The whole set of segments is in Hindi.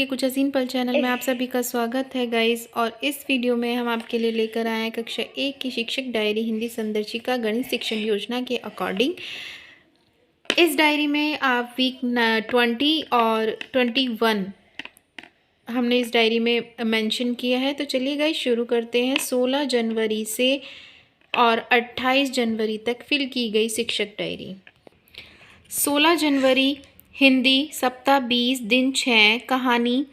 के कुछ हसीन पल चैनल में आप सभी का स्वागत है गाइस। और इस वीडियो में हम आपके लिए लेकर आए हैं कक्षा 1 की शिक्षक डायरी हिंदी संदर्शिका गणित शिक्षण योजना के अकॉर्डिंग। इस डायरी में आप वीक 20 और 21 हमने इस डायरी में मेंशन किया है। तो चलिए गाइस शुरू करते हैं। 16 जनवरी से और 28 जनवरी तक फिल की गई शिक्षक डायरी। 16 जनवरी हिंदी सप्ताह 20 दिन 6 कहानी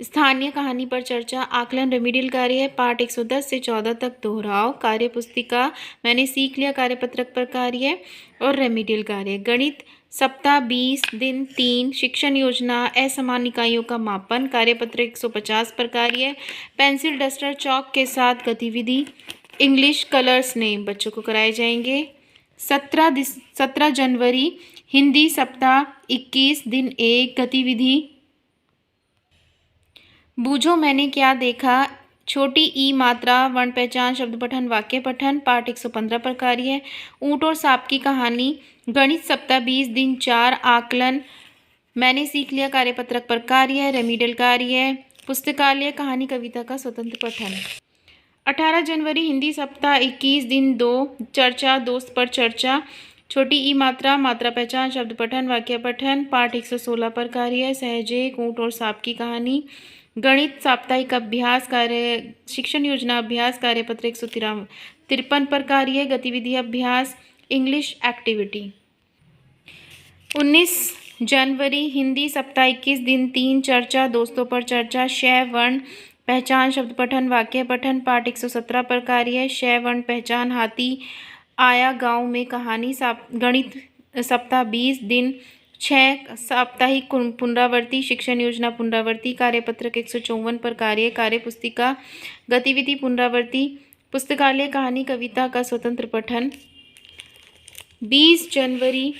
स्थानीय कहानी पर चर्चा आकलन रेमिडियल कार्य है। पाठ 110 से 14 तक दोहराव कार्य पुस्तिका मैंने सीख लिया कार्यपत्रक पर कार्य और रेमिडियल कार्य। गणित सप्ताह 20 दिन 3 शिक्षण योजना असमान इकाइयों का मापन कार्यपत्रक 150 पर कार्य। पेंसिल डस्टर चौक के साथ गतिविधि इंग्लिश कलर्स नेम बच्चों को कराए जाएंगे। 17 जनवरी हिंदी सप्ताह 21 दिन 1 गतिविधि बूझो मैंने क्या देखा छोटी ई मात्रा वर्ण पहचान शब्द पठन वाक्य पठन। पाठ 115 पर कार्य है। ऊंट और सांप की कहानी गणित सप्ताह 20 दिन 4 आकलन मैंने सीख लिया कार्यपत्रक पर कार्य है रेमिडियल कार्य। पुस्तकालय कहानी कविता का स्वतंत्र पठन। 18 जनवरी हिंदी सप्ताह 21 दिन 2 चर्चा दोस्त पर चर्चा छोटी ई मात्रा मात्रा पहचान शब्द पठन वाक्य पठन। पाठ 116 पर कार्य सहजे ऊंट और सांप की कहानी। गणित साप्ताहिक अभ्यास कार्य शिक्षण योजना अभ्यास कार्यपत्र 153 पर कार्य गतिविधि अभ्यास इंग्लिश एक्टिविटी। 19 जनवरी हिंदी सप्ताह 21 दिन 3 चर्चा दोस्तों पर चर्चा शय वर्ण पहचान शब्द पठन वाक्य पठन। पाठ 117 पर कार्य शय वर्ण पहचान हाथी आया गांव में कहानी। गणित सप्ताह 20 दिन 6 साप्ताहिक पुनरावृत्ति शिक्षण योजना पुनरावृत्ति कार्यपत्रक 154 पर कार्य कार्य पुस्तिका गतिविधि पुनरावृत्ति पुस्तकालय कहानी कविता का स्वतंत्र पठन। 20 जनवरी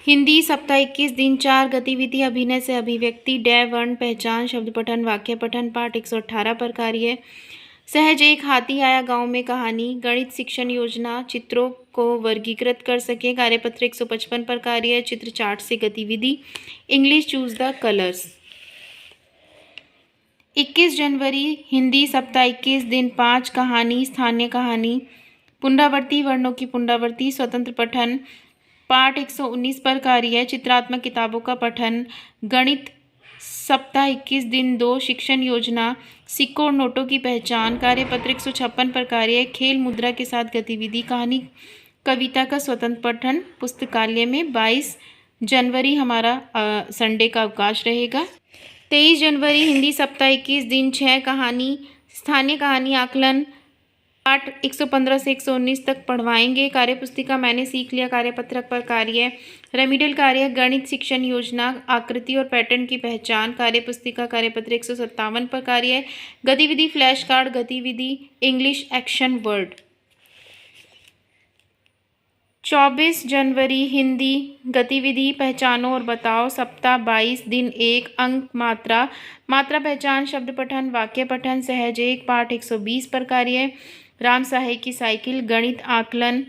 हिंदी सप्ताह 21 दिन 4 गतिविधि अभिनय से अभिव्यक्ति डय वर्ण पहचान शब्द पठन वाक्य पठन। पाठ 118 पर कार्य सहज एक हाथी आया गांव में कहानी। गणित शिक्षण योजना चित्रों को वर्गीकृत कर सके कार्यपत्र 155 पर कार्य चित्र चार्ट से गतिविधि इंग्लिश चूज द कलर्स। 21 जनवरी हिंदी सप्ताह 21 दिन 5 कहानी स्थानीय कहानी पुनरावृत्ति वर्णों की पुनरावृत्ति स्वतंत्र पठन। पाठ 119 पर कार्य चित्रात्मक किताबों का पठन। गणित सप्ताह 21 दिन 2 शिक्षण योजना सिक्कों और नोटों की पहचान कार्यपत्र 156 पर कार्य खेल मुद्रा के साथ गतिविधि कहानी कविता का स्वतंत्र पठन। पुस्तकालय में 22 जनवरी हमारा संडे का अवकाश रहेगा। 23 जनवरी हिंदी सप्ताह 21 दिन 6 कहानी स्थानीय कहानी आकलन पाठ 115 से 119 तक पढ़वाएंगे। कार्यपुस्तिका मैंने सीख लिया कार्यपत्रक पर कार्य रेमिडियल कार्य गणित शिक्षण योजना आकृति और पैटर्न की पहचान कार्यपुस्तिका कार्यपत्र 157 पर कार्य गतिविधि फ्लैश कार्ड गतिविधि इंग्लिश एक्शन वर्ड। 24 जनवरी हिंदी गतिविधि पहचानो और बताओ सप्ताह 22 दिन 1 अंक मात्रा मात्रा पहचान शब्द पठन वाक्य पठन सहज एक। पाठ 120 पर कार्य राम सहाय की साइकिल गणित आकलन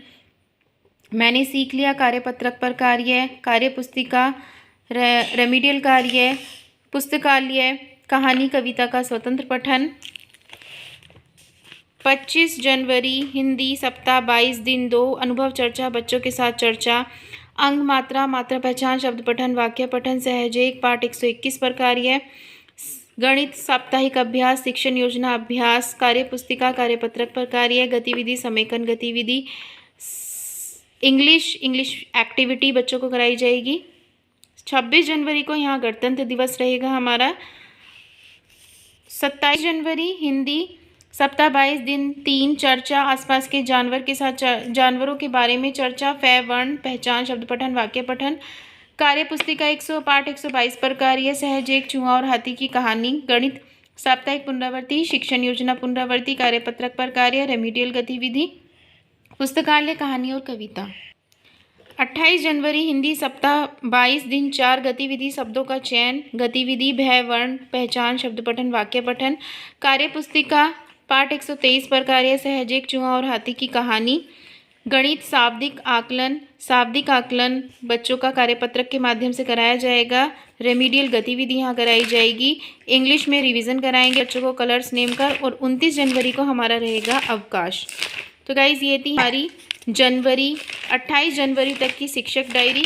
मैंने सीख लिया कार्यपत्रक पर कार्य कार्यपुस्तिका रेमिडियल कार्य पुस्तकालय कहानी कविता का स्वतंत्र पठन। 25 जनवरी हिंदी सप्ताह 22 दिन 2 अनुभव चर्चा बच्चों के साथ चर्चा अंग मात्रा मात्रा पहचान शब्द पठन वाक्य पठन सहज एक। पाठ 121 पर कार्य गणित साप्ताहिक अभ्यास शिक्षण योजना अभ्यास कार्यपुस्तिका कार्यपत्रक पर कार्य गतिविधि समेकन गतिविधि इंग्लिश एक्टिविटी बच्चों को कराई जाएगी। 26 जनवरी को यहाँ गणतंत्र दिवस रहेगा हमारा। 27 जनवरी हिंदी सप्ताह 22 दिन 3 चर्चा आसपास के जानवर के साथ जानवरों के बारे में चर्चा फय वर्ण पहचान शब्द पठन वाक्य पठन कार्यपुस्तिका 100 पाठ 122 पर कार्य सहज एक चूहा और हाथी की कहानी। गणित साप्ताहिक पुनरावृत्ति शिक्षण योजना पुनरावृत्ति कार्यपत्रक पर कार्य रेमिडियल गतिविधि पुस्तकालय कहानी और कविता। 28 जनवरी हिंदी सप्ताह 22 दिन 4 गतिविधि शब्दों का चयन गतिविधि भय वर्ण पहचान शब्द पठन वाक्य पठन कार्यपुस्तिका पाठ 123 पर कार्य सहज एक चूहा और हाथी की कहानी। गणित शाब्दिक आकलन बच्चों का कार्यपत्रक के माध्यम से कराया जाएगा। रेमीडियल गतिविधि यहाँ कराई जाएगी। इंग्लिश में रिवीजन कराएंगे बच्चों को कलर्स नेम कर, और 29 जनवरी को हमारा रहेगा अवकाश। तो गाइज़ ये थी हमारी 28 जनवरी तक की शिक्षक डायरी।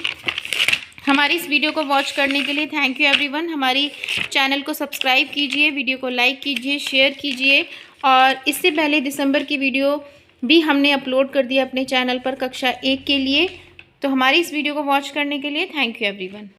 हमारी इस वीडियो को वॉच करने के लिए थैंक यू एवरीवन। हमारी चैनल को सब्सक्राइब कीजिए, वीडियो को लाइक कीजिए, शेयर कीजिए। और इससे पहले दिसंबर की वीडियो भी हमने अपलोड कर दिया अपने चैनल पर कक्षा 1 के लिए। तो हमारी इस वीडियो को वॉच करने के लिए थैंक यू एवरीवन।